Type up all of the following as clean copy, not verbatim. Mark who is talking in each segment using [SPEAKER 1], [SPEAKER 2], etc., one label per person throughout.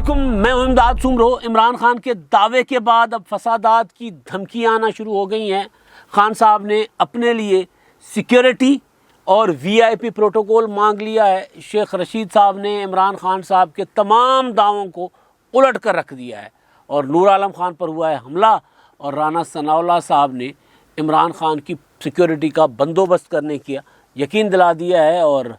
[SPEAKER 1] अस्सलामुअलैकुम, मैं इमदाद सुमरो। इमरान खान के दावे के बाद अब फसादात की धमकियाँ आना शुरू हो गई हैं। खान साहब ने अपने लिए सिक्योरिटी और वीआईपी प्रोटोकॉल मांग लिया है। शेख रशीद साहब ने इमरान खान साहब के तमाम दावों को उलट कर रख दिया है और नूर आलम खान पर हुआ है हमला और राना सनाउल्लाह साहब ने इमरान खान की सिक्योरिटी का बंदोबस्त करने की यकीन दिला दिया है और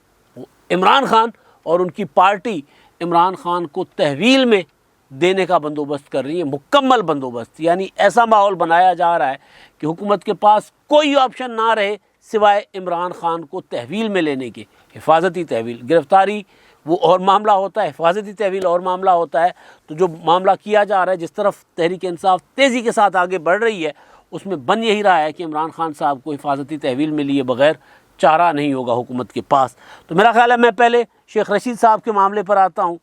[SPEAKER 1] इमरान खान और उनकी पार्टी इमरान खान को तहवील में देने का बंदोबस्त कर रही है, मुकम्मल बंदोबस्त। यानी ऐसा माहौल बनाया जा रहा है कि हुकूमत के पास कोई ऑप्शन ना रहे सिवाय इमरान खान को तहवील में लेने के। हिफाजती तहवील, गिरफ्तारी वो और मामला होता है, हिफाजती तहवील और मामला होता है। तो जो मामला किया जा रहा है, जिस तरफ तहरीक इंसाफ तेज़ी के साथ आगे बढ़ रही है, उसमें बन यही रहा है कि इमरान खान साहब को हिफाजती तहवील में लिए बग़ैर चारा नहीं होगा हुकूमत के पास। तो मेरा ख्याल है मैं पहले शेख रशीद साहब के मामले पर आता हूँ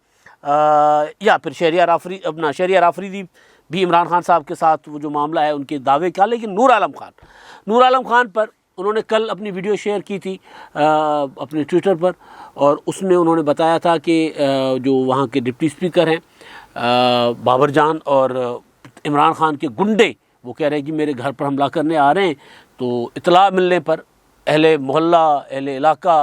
[SPEAKER 1] या फिर शहरियार आफरीदी भी इमरान खान साहब के साथ वो जो मामला है उनके दावे का। लेकिन नूर आलम खान पर उन्होंने कल अपनी वीडियो शेयर की थी अपने ट्विटर पर और उसमें उन्होंने बताया था कि जो वहाँ के डिप्टी स्पीकर हैं बाबर जान और इमरान खान के गुंडे वो कह रहे हैं कि मेरे घर पर हमला करने आ रहे हैं। तो इतला मिलने पर अहले मोहल्ला, अहले इलाका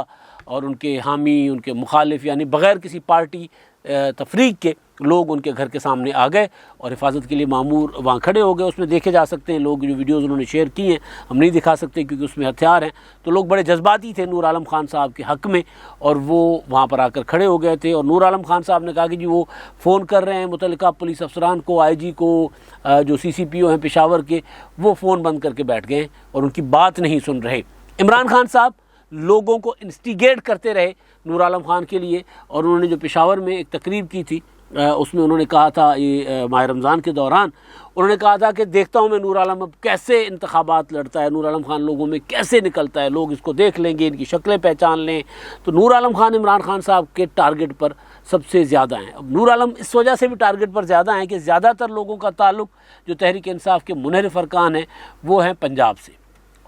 [SPEAKER 1] और उनके हामी, उनके मुखालिफ यानी बग़ैर किसी पार्टी तफरीक के लोग उनके घर के सामने आ गए और हिफाजत के लिए मामूर वहाँ खड़े हो गए। उसमें देखे जा सकते हैं लोग, जो वीडियोज़ उन्होंने शेयर की हैं हम नहीं दिखा सकते क्योंकि उसमें हथियार हैं। तो लोग बड़े जज्बाती थे नूर आलम खान साहब के हक़ में और वो वहाँ पर आकर खड़े हो गए थे। और नूर आलम खान साहब ने कहा कि जी वो फ़ोन कर रहे हैं मुतल्लिका पुलिस अफसरान को, IG को, जो CCPO हैं पेशावर के, वो फ़ोन बंद करके बैठ गए और उनकी बात नहीं सुन रहे। इमरान खान साहब लोगों को इंस्टिगेट करते रहे नूर आलम खान के लिए और उन्होंने जो पेशावर में एक तकरीब की थी उसमें उन्होंने कहा था, ये माह रमज़ान के दौरान उन्होंने कहा था कि देखता हूँ मैं नूर आलम अब कैसे इंतखाबात लड़ता है, नूर आलम खान लोगों में कैसे निकलता है, लोग इसको देख लेंगे, इनकी शक्लें पहचान लें। तो नूर आलम खान इमरान खान साहब के टारगेट पर सबसे ज़्यादा हैं। अब नूर आलम इस वजह से भी टारगेट पर ज़्यादा हैं कि ज़्यादातर लोगों का ताल्लुक़ जो तहरीक इंसाफ के मुनहरिफ अरकान हैं वो हैं पंजाब से।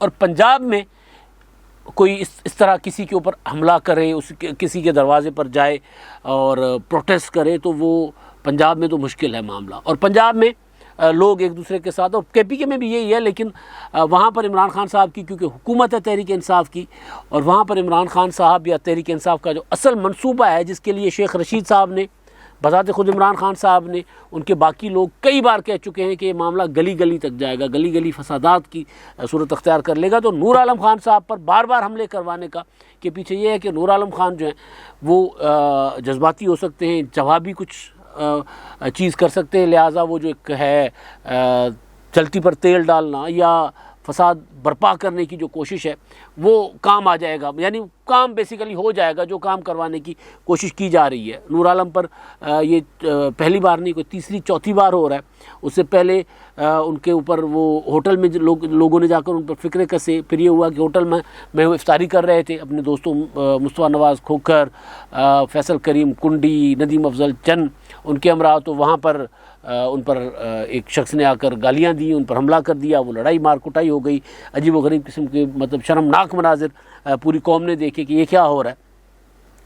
[SPEAKER 1] और पंजाब में कोई इस तरह किसी के ऊपर हमला करे, किसी के दरवाज़े पर जाए और प्रोटेस्ट करे तो वो पंजाब में तो मुश्किल है मामला। और पंजाब में लोग एक दूसरे के साथ, और KPK में भी यही है, लेकिन वहाँ पर इमरान खान साहब की क्योंकि हुकूमत है तहरीक इंसाफ की और वहाँ पर इमरान खान साहब या तहरीक इंसाफ का जो असल मंसूबा है जिसके लिए शेख रशीद साहब ने, बताते खुद इमरान खान साहब ने, उनके बाकी लोग कई बार कह चुके हैं कि ये मामला गली गली तक जाएगा, गली गली फसादात की सूरत अख्तियार कर लेगा। तो नूर आलम खान साहब पर बार बार हमले करवाने का के पीछे ये है कि नूर आलम खान जो हैं वो जज्बाती हो सकते हैं, जवाबी कुछ चीज़ कर सकते हैं, लिहाजा वो जो एक है चलती पर तेल डालना या फसाद बर्पा करने की जो कोशिश है वो काम आ जाएगा। यानी काम बेसिकली हो जाएगा जो काम करवाने की कोशिश की जा रही है। नूर आलम पर ये पहली बार नहीं, कोई तीसरी चौथी बार हो रहा है। उससे पहले उनके ऊपर वो होटल में लोगों ने जाकर उन पर फ़िक्रे कसे। फिर ये हुआ कि होटल में वो इफ्तारी कर रहे थे अपने दोस्तों मुस्तफ़ा नवाज़ खोखर, फैसल करीम कुंडी, नदीम अफजल चंद उनके हमरा। तो वहाँ पर उन पर एक शख्स ने आकर गालियाँ दी, उन पर हमला कर दिया, वो लड़ाई मार कुटाई हो गई। अजीब व गरीब किस्म के मतलब शर्मनाक मनाजिर पूरी कौम ने देखे कि ये क्या हो रहा है।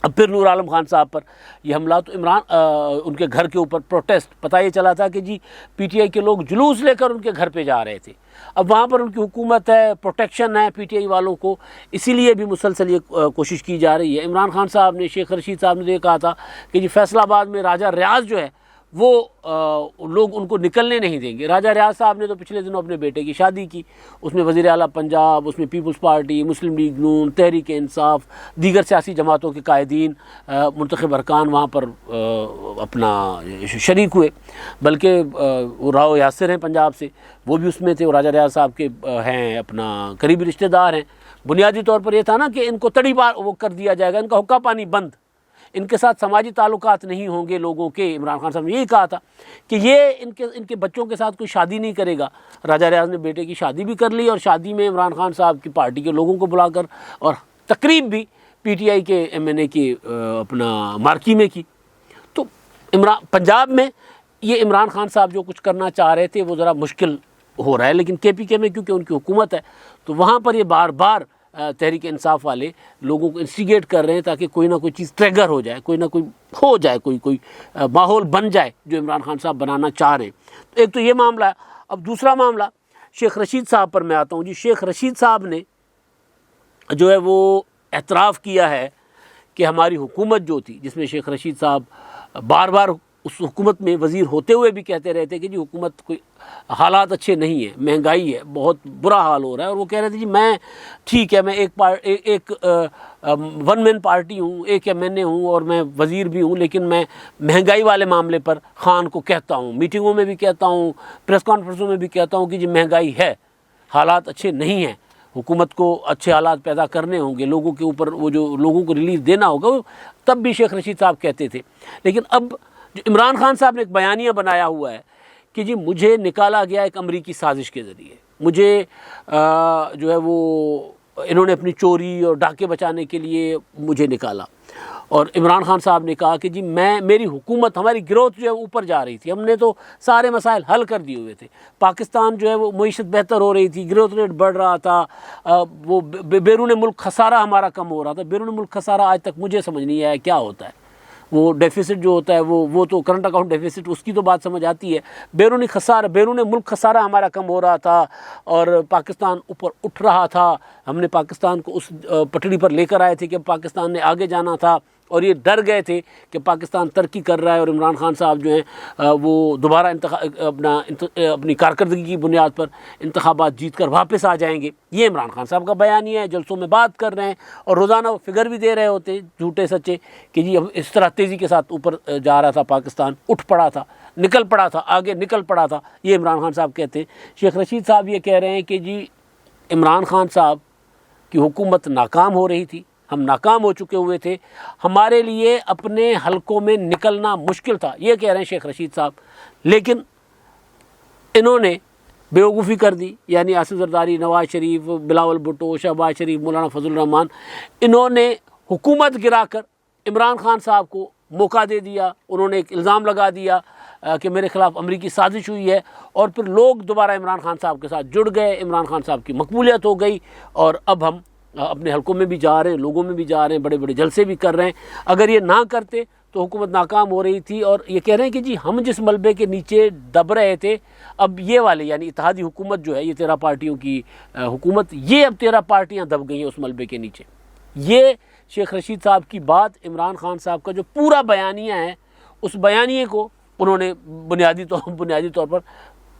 [SPEAKER 1] अब फिर नूर आलम खान साहब पर यह हमला। तो इमरान उनके घर के ऊपर प्रोटेस्ट, पता ये चला था कि जी PTI के लोग जुलूस लेकर उनके घर पे जा रहे थे। अब वहाँ पर उनकी हुकूमत है, प्रोटेक्शन है PTI वालों को, इसीलिए भी मुसलसल ये कोशिश की जा रही है। इमरान खान साहब ने, शेख रशीद साहब ने ये कहा था कि जी फैसलाबाद में राजा रियाज जो है वो लोग उनको निकलने नहीं देंगे। राजा रियाज साहब ने तो पिछले दिनों अपने बेटे की शादी की, उसमें वज़ीर आला पंजाब, उसमें पीपल्स पार्टी, मुस्लिम लीग नून, तहरीक इंसाफ, दीगर सियासी जमातों के कायदीन, मुंतखब अरकान वहाँ पर अपना शरीक हुए। बल्कि वो राव यासिर हैं पंजाब से, वो भी उसमें थे, वो राजा रियाज साहब के हैं अपना करीबी रिश्तेदार हैं। बुनियादी तौर पर यह था ना कि इनको तड़ी पार वो कर दिया जाएगा, इनका हुक्का पानी बंद, इनके साथ समाजी ताल्लुकात नहीं होंगे लोगों के। इमरान खान साहब ने यही कहा था कि ये इनके बच्चों के साथ कोई शादी नहीं करेगा। राजा रियाज ने बेटे की शादी भी कर ली और शादी में इमरान खान साहब की पार्टी के लोगों को बुलाकर और तकरीब भी PTI के MNA की अपना मार्की में की। तो पंजाब में ये इमरान खान साहब जो कुछ करना चाह रहे थे वो ज़रा मुश्किल हो रहा है। लेकिन KPK में क्योंकि उनकी हुकूमत है तो वहाँ पर ये बार बार तहरीक इंसाफ वाले लोगों को इंस्टिगेट कर रहे हैं ताकि कोई ना कोई चीज़ ट्रिगर हो जाए, कोई ना कोई हो जाए, कोई माहौल बन जाए जो इमरान खान साहब बनाना चाह रहे हैं। तो एक तो ये मामला है। अब दूसरा मामला शेख रशीद साहब पर मैं आता हूँ जी। शेख रशीद साहब ने जो है वो एतराफ़ किया है कि हमारी हुकूमत जो थी, जिसमें शेख रशीद साहब बार बार उस हुकूमत में वज़ीर होते हुए भी कहते रहते कि जी हुकूमत कोई हालात अच्छे नहीं है, महंगाई है, बहुत बुरा हाल हो रहा है, और वो कह रहे थे जी मैं ठीक है, मैं एक वन मैन पार्टी हूँ, एक MNA हूँ और मैं वज़ीर भी हूँ, लेकिन मैं महंगाई वाले मामले पर खान को कहता हूँ, मीटिंगों में भी कहता हूँ, प्रेस कॉन्फ्रेंसों में भी कहता हूँ कि जी महंगाई है, हालात अच्छे नहीं हैं, हुकूमत को अच्छे हालात पैदा करने होंगे, लोगों के ऊपर वो जो लोगों को रिलीफ देना होगा, वो तब भी शेख रशीद साहब कहते थे। लेकिन अब जो इमरान खान साहब ने एक बयानिया बनाया हुआ है कि जी मुझे निकाला गया एक अमरीकी साजिश के ज़रिए, मुझे जो है वो इन्होंने अपनी चोरी और डाके बचाने के लिए मुझे निकाला। और इमरान खान साहब ने कहा कि जी मेरी हुकूमत, हमारी ग्रोथ जो है ऊपर जा रही थी, हमने तो सारे मसाइल हल कर दिए हुए थे, पाकिस्तान जो है वो मईशत बेहतर हो रही थी, ग्रोथ रेट बढ़ रहा था, वो बैरून मुल्क खसारा हमारा कम हो रहा था। बैरून मुल्क खसारा आज तक मुझे समझ नहीं आया क्या होता है। वो डेफिसिट जो होता है वो तो करंट अकाउंट डेफिसिट, उसकी तो बात समझ आती है। बैरून मुल्क खसारा हमारा कम हो रहा था और पाकिस्तान ऊपर उठ रहा था। हमने पाकिस्तान को उस पटड़ी पर लेकर आए थे कि पाकिस्तान ने आगे जाना था, और ये डर गए थे कि पाकिस्तान तरक्की कर रहा है और इमरान खान साहब जो हैं वो दोबारा अपनी कारकर्दगी की बुनियाद पर इंतखाबात जीत कर वापस आ जाएंगे। ये इमरान खान साहब का बयानिया है, जलसों में बात कर रहे हैं और रोज़ाना वो फिगर भी दे रहे होते झूठे सच्चे कि जी अब इस तरह तेज़ी के साथ ऊपर जा रहा था, पाकिस्तान उठ पड़ा था, निकल पड़ा था, आगे निकल पड़ा था। ये इमरान खान साहब कहते हैं। शेख रशीद साहब ये कह रहे हैं कि जी इमरान खान साहब की हुकूमत नाकाम हो रही थी, हम नाकाम हो चुके हुए थे, हमारे लिए अपने हलकों में निकलना मुश्किल था, ये कह रहे हैं शेख रशीद साहब। लेकिन इन्होंने बेवकूफ़ी कर दी, यानी आसिफ जरदारी, नवाज शरीफ, बिलावल भुट्टो, शहबाज शरीफ, मौलाना फजल रहमान, इन्होंने हुकूमत गिराकर इमरान खान साहब को मौका दे दिया। उन्होंने एक इल्ज़ाम लगा दिया कि मेरे ख़िलाफ़ अमरीकी साजिश हुई है, और फिर लोग दोबारा इमरान खान साहब के साथ जुड़ गए, इमरान खान साहब की मकबूलियत हो गई, और अब हम अपने हलकों में भी जा रहे हैं, लोगों में भी जा रहे हैं, बड़े बड़े जलसे भी कर रहे हैं। अगर ये ना करते तो हुकूमत नाकाम हो रही थी। और ये कह रहे हैं कि जी हम जिस मलबे के नीचे दब रहे थे, अब ये वाले यानी इत्तेहादी हुकूमत जो है, ये 13 पार्टियों की हुकूमत, ये अब 13 पार्टियां दब गई हैं उस मलबे के नीचे। ये शेख रशीद साहब की बात, इमरान खान साहब का जो पूरा बयानिया है, उस बयानिए को उन्होंने बुनियादी तौर पर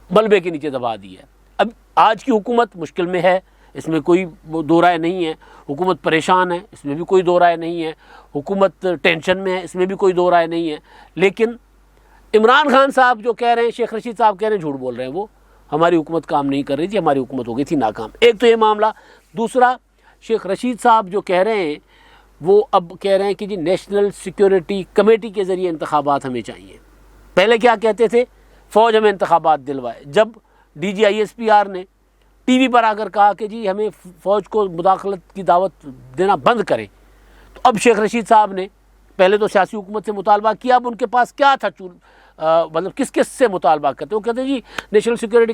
[SPEAKER 1] मलबे के नीचे दबा दिया है। अब आज की हुकूमत मुश्किल में है, इसमें कोई दो राय नहीं है। हुकूमत परेशान है, इसमें भी कोई दो राय नहीं है। हुकूमत टेंशन में है, इसमें भी कोई दो राय नहीं है। लेकिन इमरान खान साहब जो कह रहे हैं, शेख रशीद साहब कह रहे हैं, झूठ बोल रहे हैं, वो हमारी हुकूमत काम नहीं कर रही थी, हमारी हुकूमत हो गई थी नाकाम। एक तो ये मामला। दूसरा, शेख रशीद साहब जो कह रहे हैं, वो अब कह रहे हैं कि जी नेशनल सिक्योरिटी कमेटी के ज़रिए इंतखाबात हमें चाहिए। पहले क्या कहते थे, फ़ौज हमें इंतखाबात दिलवाए। जब DG ISPR ने TV पर आकर कहा कि जी हमें फ़ौज को मुदाखलत की दावत देना बंद करें, तो अब शेख रशीद साहब ने पहले तो सियासी हुकूमत से मुतालबा किया। अब उनके पास क्या था, मतलब किस किस से मुतालबा करते? वो कहते हैं जी नेशनल सिक्योरिटी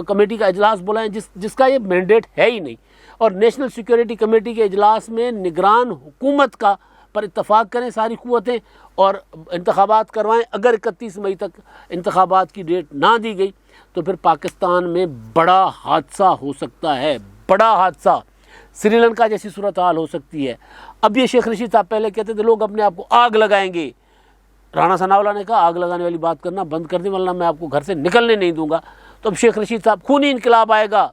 [SPEAKER 1] कमेटी का इजलास बुलाएं, जिसका ये मैंडेट है ही नहीं। और नेशनल सिक्योरिटी कमेटी के इजलास में निगरान हुकूमत का पर इत्तफाक करें सारी कुव्वतें और इंतखाबात करवाएं। अगर 31 मई तक इंतखाबात की डेट ना दी गई तो फिर पाकिस्तान में बड़ा हादसा हो सकता है, बड़ा हादसा, श्रीलंका जैसी सूरत हाल हो सकती है। अब ये शेख रशीद साहब पहले कहते थे लोग अपने आप को आग लगाएंगे, राणा सनाउल्लाह ने कहा आग लगाने वाली बात करना बंद कर दें वरना मैं आपको घर से निकलने नहीं दूंगा। तो अब शेख रशीद साहब खूनी इनकलाब आएगा।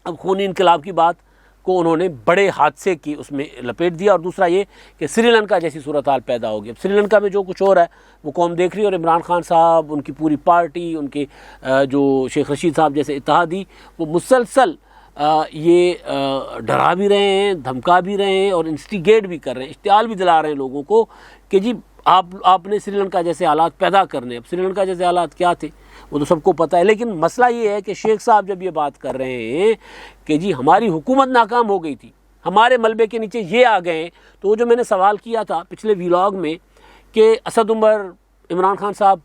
[SPEAKER 1] अब खूनी इनकलाब की बात को उन्होंने बड़े हादसे की उसमें लपेट दिया। और दूसरा ये कि श्रीलंका जैसी सूरत हाल पैदा होगी। अब श्रीलंका में जो कुछ हो रहा है वो कौम देख रही है, और इमरान खान साहब, उनकी पूरी पार्टी, उनके जो शेख रशीद साहब जैसे इत्तेहादी, वो मुसलसल ये डरा भी रहे हैं, धमका भी रहे हैं और इंस्टिगेट भी कर रहे हैं, इश्तियाल भी दिला रहे हैं लोगों को कि जी आपने श्रीलंका जैसे हालात पैदा करने। अब श्रीलंका जैसे हालात क्या थे वो तो सबको पता है। लेकिन मसला ये है कि शेख साहब जब ये बात कर रहे हैं कि जी हमारी हुकूमत नाकाम हो गई थी, हमारे मलबे के नीचे ये आ गए, तो वो जो मैंने सवाल किया था पिछले व्लॉग में कि असद उमर, इमरान खान साहब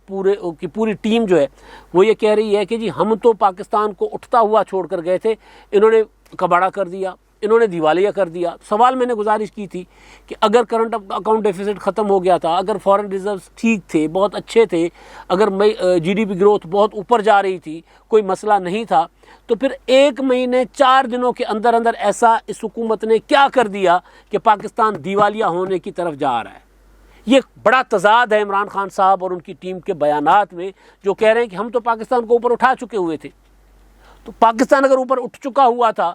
[SPEAKER 1] की पूरी टीम जो है वो ये कह रही है कि जी हम तो पाकिस्तान को उठता हुआ छोड़ कर गए थे, इन्होंने कबाड़ा कर दिया, इन्होंने दिवालिया कर दिया। सवाल मैंने गुजारिश की थी कि अगर करंट अकाउंट डेफिसिट ख़त्म हो गया था, अगर फॉरेन रिजर्व्स ठीक थे, बहुत अच्छे थे, अगर जीडीपी ग्रोथ बहुत ऊपर जा रही थी, कोई मसला नहीं था, तो फिर 1 महीने 4 दिनों के अंदर अंदर ऐसा इस हुकूमत ने क्या कर दिया कि पाकिस्तान दिवालिया होने की तरफ जा रहा है। ये बड़ा तजाद है इमरान खान साहब और उनकी टीम के बयानात में, जो कह रहे हैं कि हम तो पाकिस्तान को ऊपर उठा चुके हुए थे। तो पाकिस्तान अगर ऊपर उठ चुका हुआ था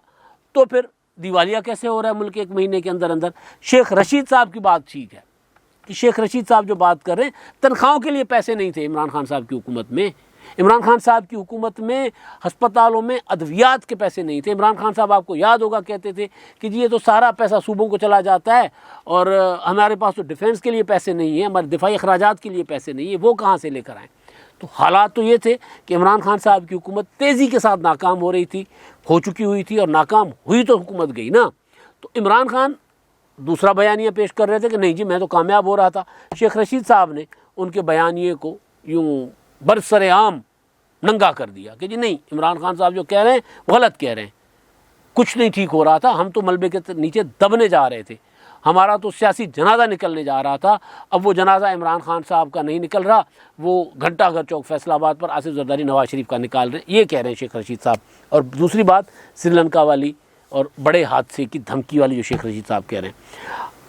[SPEAKER 1] तो फिर दिवालिया कैसे हो रहा है मुल्क 1 महीने के अंदर अंदर। शेख रशीद साहब की बात ठीक है कि शेख रशीद साहब जो बात कर रहे हैं, तनख्वाहों के लिए पैसे नहीं थे इमरान खान साहब की हुकूमत में। इमरान खान साहब की हुकूमत में अस्पतालों में अद्वियात के पैसे नहीं थे। इमरान खान साहब, आपको याद होगा, कहते थे कि जी ये तो सारा पैसा सूबों को चला जाता है और हमारे पास तो डिफेंस के लिए पैसे नहीं है, हमारे दिफाई अखराजात के लिए पैसे नहीं है, वो कहाँ से लेकर आएँ। तो हालात तो ये थे कि इमरान खान साहब की हुकूमत तेज़ी के साथ नाकाम हो रही थी, हो चुकी हुई थी, और नाकाम हुई तो हुकूमत गई ना। तो इमरान खान दूसरा बयानिया पेश कर रहे थे कि नहीं जी मैं तो कामयाब हो रहा था। शेख रशीद साहब ने उनके बयानिए को यूँ बरसरेआम नंगा कर दिया कि जी नहीं, इमरान खान साहब जो कह रहे हैं गलत कह रहे हैं, कुछ नहीं ठीक हो रहा था, हम तो मलबे के नीचे दबने जा रहे थे, हमारा तो सियासी जनाजा निकलने जा रहा था। अब वो जनाजा इमरान खान साहब का नहीं निकल रहा, वो घंटाघर चौक फैसलाबाद पर आसिफ जरदारी नवाज शरीफ का निकाल रहे, ये कह रहे हैं शेख रशीद साहब। और दूसरी बात श्रीलंका वाली और बड़े हादसे की धमकी वाली जो शेख रशीद साहब कह रहे हैं।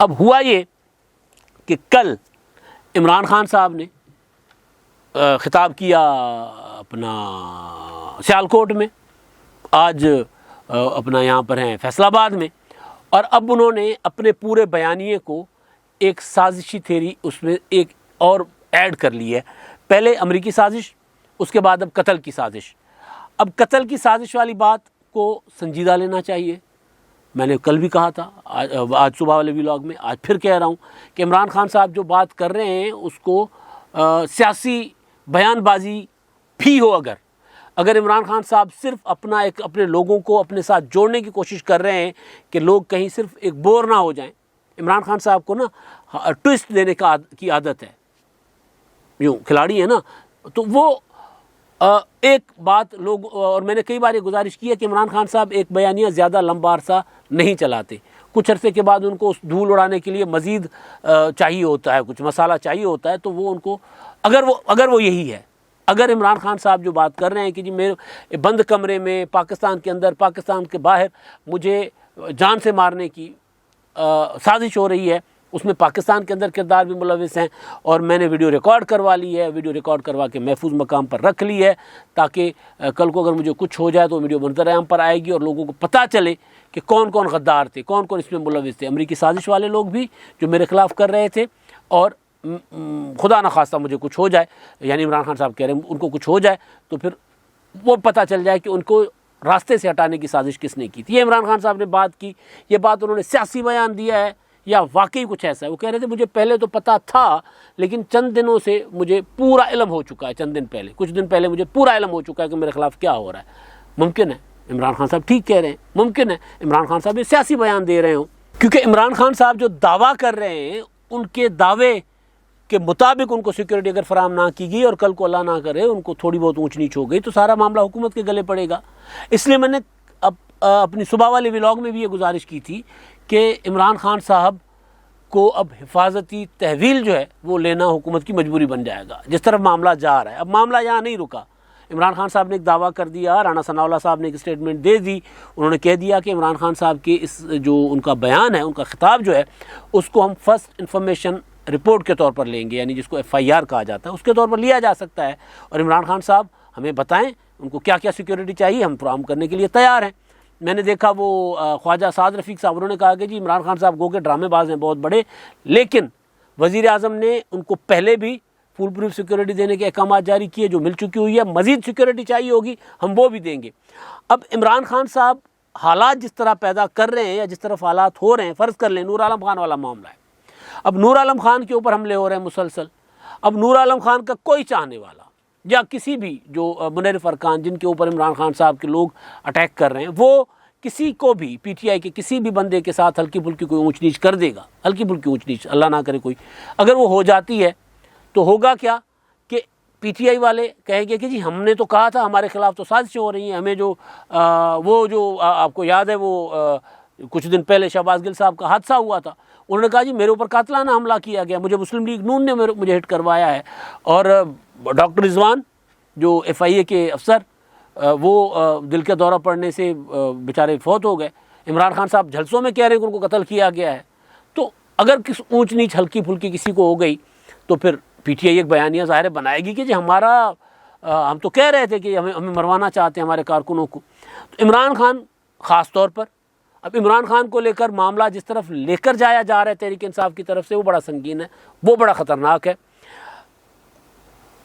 [SPEAKER 1] अब हुआ ये कि कल इमरान खान साहब ने खिताब किया अपना सियालकोट में, आज अपना यहाँ पर हैं फैसलाबाद में, और अब उन्होंने अपने पूरे बयानिए को एक साजिशी थ्योरी उसमें एक और ऐड कर ली है। पहले अमरीकी साजिश, उसके बाद अब कत्ल की साजिश। अब कत्ल की साजिश वाली बात को संजीदा लेना चाहिए। मैंने कल भी कहा था, आज सुबह वाले व्लॉग में, आज फिर कह रहा हूँ कि इमरान खान साहब जो बात कर रहे हैं उसको सियासी बयानबाजी भी हो, अगर इमरान खान साहब सिर्फ अपने लोगों को अपने साथ जोड़ने की कोशिश कर रहे हैं कि लोग कहीं सिर्फ एक बोर ना हो जाएं। इमरान खान साहब को ना ट्विस्ट देने की आदत है, यूँ खिलाड़ी है ना, तो वो एक बात लोग, और मैंने कई बार ये गुजारिश की है कि इमरान खान साहब एक बयानिया ज़्यादा लंबा अरसा नहीं चलाते, कुछ अरसे के बाद उनको उस धूल उड़ाने के लिए मज़ीद चाहिए होता है, कुछ मसाला चाहिए होता है। तो वो उनको अगर वो यही है, अगर इमरान खान साहब जो बात कर रहे हैं कि जी मेरे बंद कमरे में पाकिस्तान के अंदर, पाकिस्तान के बाहर मुझे जान से मारने की साजिश हो रही है, उसमें पाकिस्तान के अंदर किरदार भी मुलविस हैं, और मैंने वीडियो रिकॉर्ड करवा ली है, वीडियो रिकॉर्ड करवा के महफूज मकाम पर रख ली है, ताकि कल को अगर मुझे कुछ हो जाए तो वीडियो मंजर-ए-आम पर आएगी और लोगों को पता चले कि कौन कौन गद्दार थे, कौन कौन इसमें मुलविस थे। अमरीकी साजिश वाले लोग भी जो मेरे खिलाफ़ कर रहे थे, और खुदा न खास्ता मुझे कुछ हो जाए, यानी इमरान खान साहब कह रहे हैं उनको कुछ हो जाए तो फिर वो पता चल जाए कि उनको रास्ते से हटाने की साजिश किसने की थी। ये इमरान खान साहब ने बात की, ये बात उन्होंने सियासी बयान दिया है या वाकई कुछ ऐसा है। वो कह रहे थे मुझे पहले तो पता था, लेकिन चंद दिनों से मुझे पूरा इल्म हो चुका है, चंद दिन पहले, कुछ दिन पहले मुझे पूरा इल्म हो चुका है कि मेरे खिलाफ क्या हो रहा है। मुमकिन है इमरान खान साहब ठीक कह रहे हैं, मुमकिन है इमरान खान साहब ये सियासी बयान दे रहे हों, क्योंकि इमरान खान साहब जो दावा कर रहे हैं उनके दावे के मुताबिक उनको सिक्योरिटी अगर फराम ना की गई और कल को अल्लाह ना करे उनको थोड़ी बहुत ऊंच नीच हो गई तो सारा मामला हुकूमत के गले पड़ेगा। इसलिए मैंने अपनी सुबह वाले व्लॉग में भी ये गुजारिश की थी कि इमरान खान साहब को अब हिफाजती तहवील जो है वो लेना हुकूमत की मजबूरी बन जाएगा, जिस तरफ मामला जा रहा है। अब मामला यहाँ नहीं रुका, इमरान खान साहब ने एक दावा कर दिया, राना सनाउल्लाह साहब ने एक स्टेटमेंट दे दी, उन्होंने कह दिया कि इमरान खान साहब के इस जो उनका बयान है, उनका खिताब जो है, उसको हम फर्स्ट इन्फॉर्मेशन रिपोर्ट के तौर पर लेंगे, यानी जिसको FIR कहा जाता है, उसके तौर पर लिया जा सकता है। और इमरान खान साहब हमें बताएं उनको क्या क्या सिक्योरिटी चाहिए, हम फराहम करने के लिए तैयार हैं। मैंने देखा वो ख्वाजा साद रफ़ीक साहब, उन्होंने कहा कि जी इमरान खान साहब गो के ड्रामेबाज हैं बहुत बड़े, लेकिन वज़ीर आज़म ने उनको पहले भी फुल प्रूफ सिक्योरिटी देने के अहकाम जारी किए जो मिल चुकी हुई है, मज़ीद सिक्योरिटी चाहिए होगी हम वो भी देंगे। अब इमरान खान साहब हालात जिस तरह पैदा कर रहे हैं या जिस तरफ हालात हो रहे हैं, फ़र्ज़ कर लें नूर आलम खान वाला मामला है, अब नूर आलम खान के ऊपर हमले हो रहे हैं मुसलसल। अब नूर आलम खान का कोई चाहने वाला या किसी भी जो मुनव्वर अरकान जिनके ऊपर इमरान खान साहब के लोग अटैक कर रहे हैं, वो किसी को भी PTI के किसी भी बंदे के साथ हल्की फुल्की कोई ऊंच नीच कर देगा, हल्की फुल्की ऊंच नीच अल्लाह ना करे कोई अगर वो हो जाती है तो होगा क्या कि PTI वाले कहेंगे कि जी हमने तो कहा था, हमारे खिलाफ तो साजिशें हो रही हैं, हमें जो वो जो आपको याद है वो कुछ दिन पहले शहबाज गिल साहब का हादसा हुआ था, उन्होंने कहा जी मेरे ऊपर कातलाना हमला किया गया, मुझे मुस्लिम लीग नून ने मुझे हिट करवाया है। और डॉक्टर रिजवान जो FIA के अफसर, वो दिल का दौरा पड़ने से बेचारे फौत हो गए। इमरान खान साहब झलसों में कह रहे हैं कि उनको कत्ल किया गया है। तो अगर किस ऊंच नीच हल्की फुल्की किसी को हो गई तो फिर PTI एक बयानिया ज़ाहिर बनाएगी कि जी हमारा हम तो कह रहे थे कि हमें मरवाना चाहते हैं हमारे कारकुनों को। तो इमरान खान ख़ास तौर पर, अब इमरान खान को लेकर मामला जिस तरफ लेकर जाया जा रहा है तहरीक इंसाफ की तरफ से, वो बड़ा संगीन है, वो बड़ा ख़तरनाक है।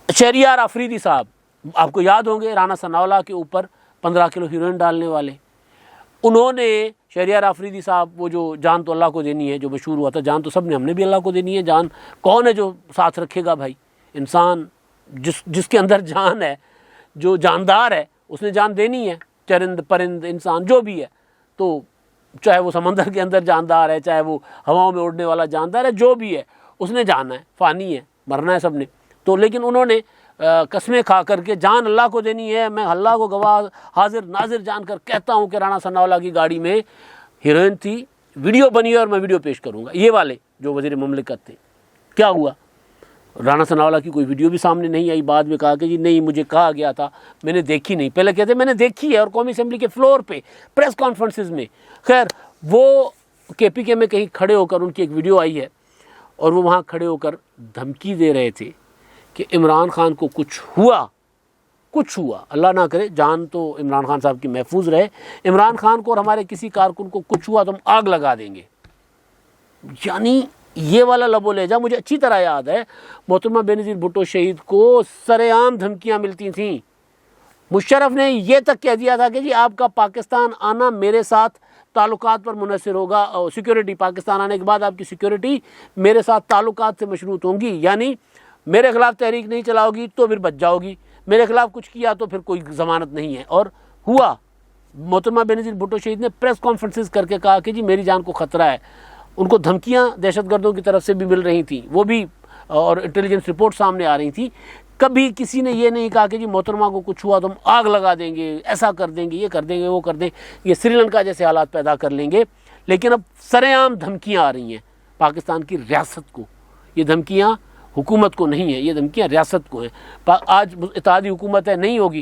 [SPEAKER 1] शहरियार आफरीदी साहब, आपको याद होंगे राना सनाउल्लाह के ऊपर 15 किलो हीरोइन डालने वाले, उन्होंने शहरियार आफरीदी साहब, वो जो जान तो अल्लाह को देनी है, जो मशहूर हुआ था, जान तो सब ने, हमने भी अल्लाह को देनी है, जान कौन है जो साथ रखेगा भाई? इंसान जिसके अंदर जान है, जो जानदार है, उसने जान देनी है, चरिंद परिंद इंसान जो भी है, तो चाहे वो समंदर के अंदर जानदार है, चाहे वो हवाओं में उड़ने वाला जानदार है, जो भी है उसने जाना है, फ़ानी है, मरना है सब ने। तो लेकिन उन्होंने कस्में खा करके जान अल्लाह को देनी है, मैं अल्लाह को गवाह हाजिर नाजिर जानकर कहता हूँ कि राना सनाउल्लाह की गाड़ी में हीरोइन थी, वीडियो बनी है और मैं वीडियो पेश करूँगा। ये वाले जो वज़ीर मुमलिकत थे, क्या हुआ? राना सनाउल्लाह की कोई वीडियो भी सामने नहीं आई। बाद में कहा कि जी नहीं, मुझे कहा गया था, मैंने देखी नहीं। पहले कहते मैंने देखी है, और कौमी असेंबली के फ्लोर पे प्रेस कॉन्फ्रेंसेस में, खैर वो KPK में कहीं खड़े होकर उनकी एक वीडियो आई है, और वो वहाँ खड़े होकर धमकी दे रहे थे कि इमरान खान को कुछ हुआ, अल्लाह ना करे, जान तो इमरान खान साहब की महफूज रहे, इमरान खान को और हमारे किसी कारकुन को कुछ हुआ तो हम आग लगा देंगे। यानी ये वाला लबो लहजा मुझे अच्छी तरह याद है। मोहतरमा बेनज़ीर भुट्टो शहीद को सरेआम धमकियां मिलती थीं। मुशर्रफ ने यह तक कह दिया था कि जी आपका पाकिस्तान आना मेरे साथ ताल्लुकात पर मुनहसर होगा, और सिक्योरिटी, पाकिस्तान आने के बाद आपकी सिक्योरिटी मेरे साथ ताल्लुकात से मशरूत होंगी, यानी मेरे खिलाफ तहरीक नहीं चलाओगी तो फिर बच जाओगी, मेरे खिलाफ कुछ किया तो फिर कोई ज़मानत नहीं है। और हुआ, मोहतरमा बेनज़ीर भुट्टो शहीद ने प्रेस कॉन्फ्रेंसेस करके कहा कि जी मेरी जान को ख़तरा है। उनको धमकियां दहशतगर्दों की तरफ से भी मिल रही थी, वो भी, और इंटेलिजेंस रिपोर्ट सामने आ रही थी। कभी किसी ने ये नहीं कहा कि जी मोहतरमा को कुछ हुआ तो हम आग लगा देंगे, ऐसा कर देंगे, ये कर देंगे, वो कर देंगे, ये श्रीलंका जैसे हालात पैदा कर लेंगे। लेकिन अब सरेआम धमकियां आ रही हैं पाकिस्तान की रियासत को। ये धमकियां हुकूमत को नहीं है, ये धमकियां रियासत को हैं। आज इत्तेहादी हुकूमत है, नहीं होगी,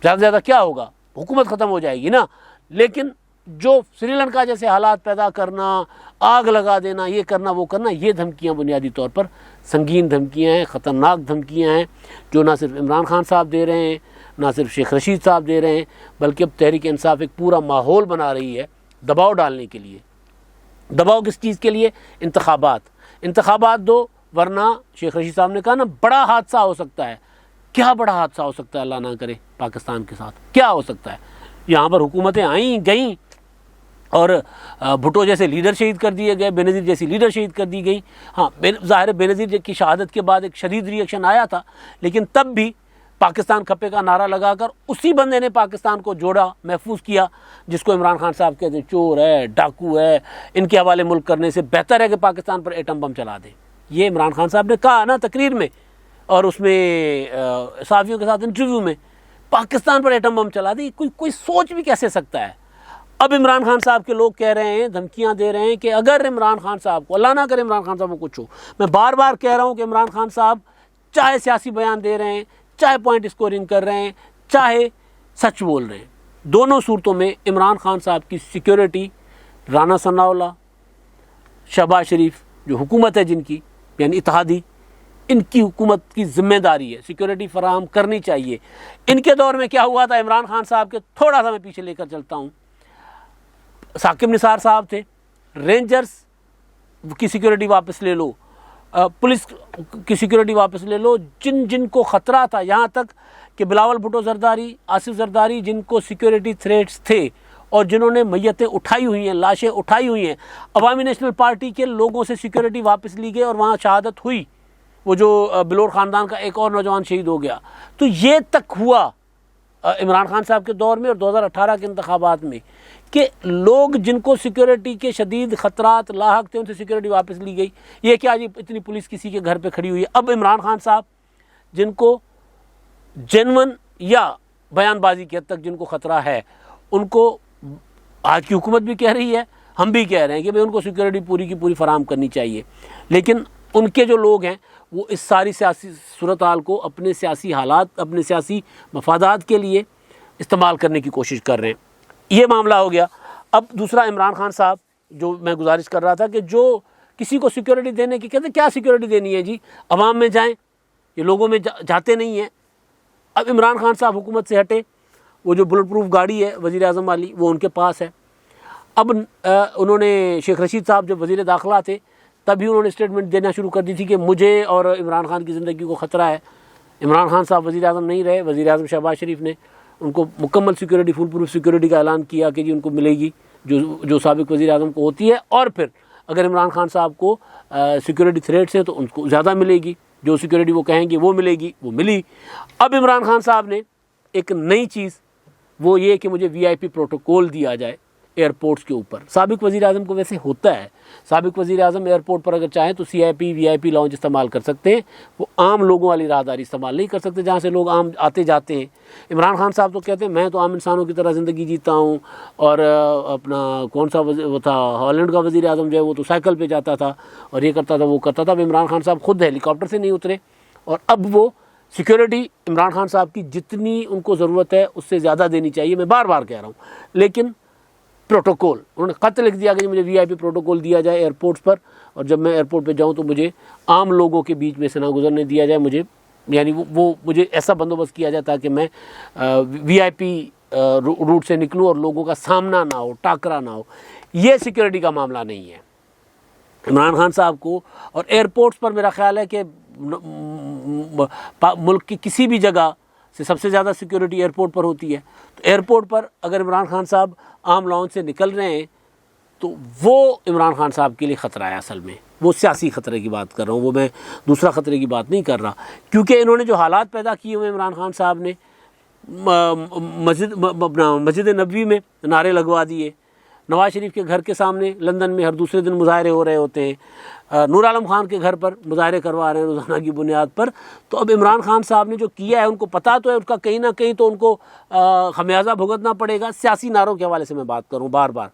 [SPEAKER 1] ज़्यादा से ज़्यादा क्या होगा, हुकूमत ख़त्म हो जाएगी ना। लेकिन जो श्रीलंका जैसे हालात पैदा करना, आग लगा देना, ये करना, वो करना, ये धमकियां बुनियादी तौर पर संगीन धमकियां हैं, ख़तरनाक धमकियां हैं, जो ना सिर्फ इमरान खान साहब दे रहे हैं, ना सिर्फ शेख रशीद साहब दे रहे हैं, बल्कि अब तहरीक इंसाफ एक पूरा माहौल बना रही है दबाव डालने के लिए। दबाव किस चीज़ के लिए? इंतखाबात दो, वरना शेख रशीद साहब ने कहा ना, बड़ा हादसा हो सकता है। क्या बड़ा हादसा हो सकता है? अल्लाह ना करे पाकिस्तान के साथ क्या हो सकता है? यहाँ पर हुकूमतें आई गई और भुट्टो जैसे लीडर शहीद कर दिए गए, बेनज़ीर जैसी लीडर शहीद कर दी गई। हाँ, ज़ाहिर है बेनज़ीर की शहादत के बाद एक शदीद रिएक्शन आया था, लेकिन तब भी पाकिस्तान खपे का नारा लगाकर उसी बंदे ने पाकिस्तान को जोड़ा, महफूज किया, जिसको इमरान खान साहब कहते हैं चोर है, डाकू है, इनके हवाले मुल्क करने से बेहतर है कि पाकिस्तान पर एटम बम चला दें। ये इमरान खान साहब ने कहा ना तकरीर में, और उसमें सहाफ़ियों के साथ इंटरव्यू में, पाकिस्तान पर एटम बम चला दी। कोई सोच भी कैसे सकता है? अब इमरान खान साहब के लोग कह रहे हैं, धमकियां दे रहे हैं कि अगर इमरान खान साहब को, अल्लाह ना करे इमरान खान साहब को कुछ हो, मैं बार बार कह रहा हूं कि इमरान खान साहब चाहे सियासी बयान दे रहे हैं, चाहे पॉइंट स्कोरिंग कर रहे हैं, चाहे सच बोल रहे हैं, दोनों सूरतों में इमरान खान साहब की सिक्योरिटी, राना सनाउल्लाह, शहबाज शरीफ जो हुकूमत है जिनकी, यानी इत्तेहादी, इनकी हुकूमत की जिम्मेदारी है, सिक्योरिटी फराहम करनी चाहिए। इनके दौर में क्या हुआ था? इमरान खान साहब के थोड़ा सा मैं पीछे लेकर चलता हूँ। साकिब निसार साहब थे, रेंजर्स की सिक्योरिटी वापस ले लो, पुलिस की सिक्योरिटी वापस ले लो, जिनको ख़तरा था, यहाँ तक कि बिलावल भुट्टो जरदारी, आसिफ जरदारी, जिनको सिक्योरिटी थ्रेट्स थे और जिन्होंने मैयतें उठाई हुई हैं, लाशें उठाई हुई हैं, अवामी नेशनल पार्टी के लोगों से सिक्योरिटी वापस ली गई और वहाँ शहादत हुई। वो जो बिलोर ख़ानदान का एक और नौजवान शहीद हो गया। तो ये तक हुआ इमरान खान साहब के दौर में और 2018 के इंतखाबात में कि लोग जिनको सिक्योरिटी के शदीद ख़तरात लाहक थे, उनसे सिक्योरिटी वापस ली गई। ये क्या जी, इतनी पुलिस किसी के घर पे खड़ी हुई है। अब इमरान खान साहब जिनको जेन्युइन या बयानबाजी की हद तक जिनको ख़तरा है, उनको आज की हुकूमत भी कह रही है, हम भी कह रहे हैं कि भाई उनको सिक्योरिटी पूरी की पूरी फराहम करनी चाहिए, लेकिन उनके जो लोग हैं वो इस सारी सियासी सूरत हाल को अपने सियासी हालात, अपने सियासी मफादात के लिए इस्तेमाल करने की कोशिश कर रहे हैं। ये मामला हो गया। अब दूसरा, इमरान खान साहब, जो मैं गुजारिश कर रहा था कि जो किसी को सिक्योरिटी देने की, कहते क्या सिक्योरिटी देनी है जी, अवाम में जाएं, ये लोगों में जाते नहीं हैं। अब इमरान खान साहब हुकूमत से हटे, वो जो बुलेट प्रूफ गाड़ी है वज़ीर आज़म वाली, वो उनके पास है। अब उन्होंने, शेख रशीद साहब जब वज़ीर दाखिला थे तभी उन्होंने स्टेटमेंट देना शुरू कर दी थी कि मुझे और इमरान खान की ज़िंदगी को ख़तरा है। इमरान खान साहब वज़ीर आज़म नहीं रहे, वज़ीर आज़म शहबाज शरीफ ने उनको मुकम्मल सिक्योरिटी, फुल प्रूफ सिक्योरिटी का ऐलान किया कि जी उनको मिलेगी जो साबिक़ वज़ीर आज़म को होती है, और फिर अगर इमरान खान साहब को सिक्योरिटी थ्रेट्स है तो उनको ज़्यादा मिलेगी, जो सिक्योरिटी वो कहेंगे वो मिलेगी, वो मिली। अब इमरान खान साहब ने एक नई चीज़, वो ये कि मुझे VIP प्रोटोकॉल दिया जाए एयरपोर्ट्स के ऊपर। साबिक़ वज़ीर आज़म को वैसे होता है, साबिक़ वज़ीर आज़म एयरपोर्ट पर अगर चाहें तो CIP VIP लाउंज इस्तेमाल कर सकते हैं, वो आम लोगों वाली राहदारी इस्तेमाल नहीं कर सकते जहाँ से लोग आम आते जाते हैं। इमरान खान साहब तो कहते हैं मैं तो आम इंसानों की तरह ज़िंदगी जीता हूँ, और अपना कौन सा वो था हॉलैंड का वज़ीर आज़म जो है वो तो साइकिल पर जाता था और ये करता था वो करता था। अब इमरान खान साहब खुद हेलीकॉप्टर से नहीं उतरे, और अब वो सिक्योरिटी इमरान खान साहब की जितनी उनको ज़रूरत है उससे ज़्यादा देनी चाहिए, मैं बार बार कह रहा हूँ। लेकिन प्रोटोकॉल, उन्होंने ख़त लिख दिया कि मुझे VIP प्रोटोकॉल दिया जाए एयरपोर्ट्स पर, और जब मैं एयरपोर्ट पे जाऊँ तो मुझे आम लोगों के बीच में से ना गुजरने दिया जाए, मुझे यानी वो मुझे ऐसा बंदोबस्त किया जाए ताकि मैं VIP रूट से निकलूँ और लोगों का सामना ना हो, टाकरा ना हो। ये सिक्योरिटी का मामला नहीं है इमरान खान साहब को। और एयरपोर्ट्स पर मेरा ख्याल है कि मुल्क की किसी भी जगह से सबसे ज़्यादा सिक्योरिटी एयरपोर्ट पर होती है। तो एयरपोर्ट पर अगर इमरान खान साहब आम लाउंज से निकल रहे हैं तो वो इमरान खान साहब के लिए ख़तरा है। असल में वो सियासी ख़तरे की बात कर रहा हूँ, वो मैं दूसरा ख़तरे की बात नहीं कर रहा, क्योंकि इन्होंने जो हालात पैदा किए हुए इमरान खान साहब ने, मस्जिद नबवी में नारे लगवा दिए, नवाज शरीफ के घर के सामने लंदन में हर दूसरे दिन मुजाहरे हो रहे होते हैं, नूर आलम खान के घर पर मुजाहरे करवा रहे हैं रोज़ाना की बुनियाद पर। तो अब इमरान खान साहब ने जो किया है उनको पता तो है, उसका कहीं ना कहीं तो उनको खमियाजा भुगतना पड़ेगा। सियासी नारों के हवाले से मैं बात करूँ बार बार,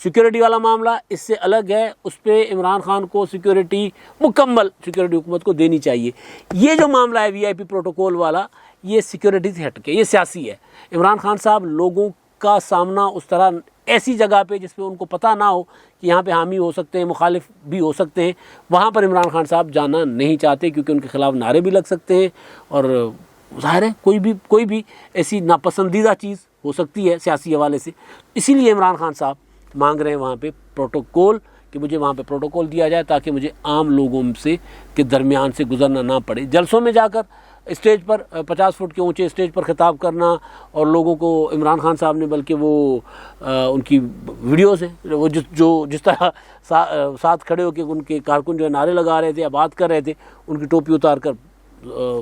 [SPEAKER 1] सिक्योरिटी वाला मामला इससे अलग है, उस पर इमरान खान को सिक्योरिटी, मुकम्मल सिक्योरिटी हुकूमत को देनी चाहिए। ये जो मामला है VIP प्रोटोकॉल वाला, ये सिक्योरिटी से हटके, ये सियासी है। इमरान खान साहब लोगों का सामना उस तरह ऐसी जगह पे जिस पे उनको पता ना हो कि यहाँ पे हामी हो सकते हैं, मुखालिफ भी हो सकते हैं, वहाँ पर इमरान खान साहब जाना नहीं चाहते, क्योंकि उनके खिलाफ नारे भी लग सकते हैं, और ज़ाहिर है कोई भी ऐसी नापसंदीदा चीज़ हो सकती है सियासी हवाले से। इसीलिए इमरान खान साहब मांग रहे हैं वहाँ पे प्रोटोकॉल, कि मुझे वहाँ पे प्रोटोकॉल दिया जाए ताकि मुझे आम लोगों से के दरमियान से गुजरना ना पड़े। जलसों में जाकर स्टेज पर 50 फुट के ऊंचे स्टेज पर खिताब करना, और लोगों को इमरान खान साहब ने बल्कि वो उनकी वीडियोस हैं वो जिस तरह साथ खड़े होकर उनके कारकुन जो है नारे लगा रहे थे या बात कर रहे थे, उनकी टोपी उतार कर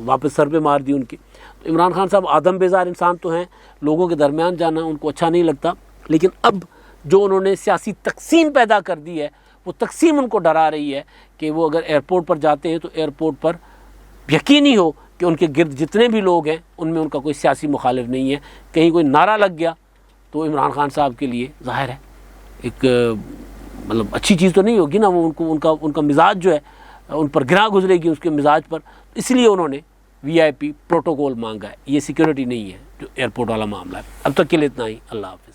[SPEAKER 1] वापस सर पे मार दी उनकी। तो इमरान खान साहब आदम बेजार इंसान तो हैं, लोगों के दरमियान जाना उनको अच्छा नहीं लगता, लेकिन अब जो उन्होंने सियासी तकसीम पैदा कर दी है, वो तकसीम उनको डरा रही है कि वो अगर एयरपोर्ट पर जाते हैं तो एयरपोर्ट पर यकीनी हो कि उनके गिर्द जितने भी लोग हैं उनमें उनका कोई सियासी मुखालिफ नहीं है। कहीं कोई नारा लग गया तो इमरान खान साहब के लिए ज़ाहिर है एक मतलब अच्छी चीज़ तो नहीं होगी ना, वो उनका मिजाज जो है उन पर गिरा गुजरेगी उसके मिजाज पर। इसलिए उन्होंने VIP प्रोटोकॉल मांगा है, ये सिक्योरिटी नहीं है जो एयरपोर्ट वाला मामला है। अब तक के लिए इतना ही, अल्लाह हाफ़िज़।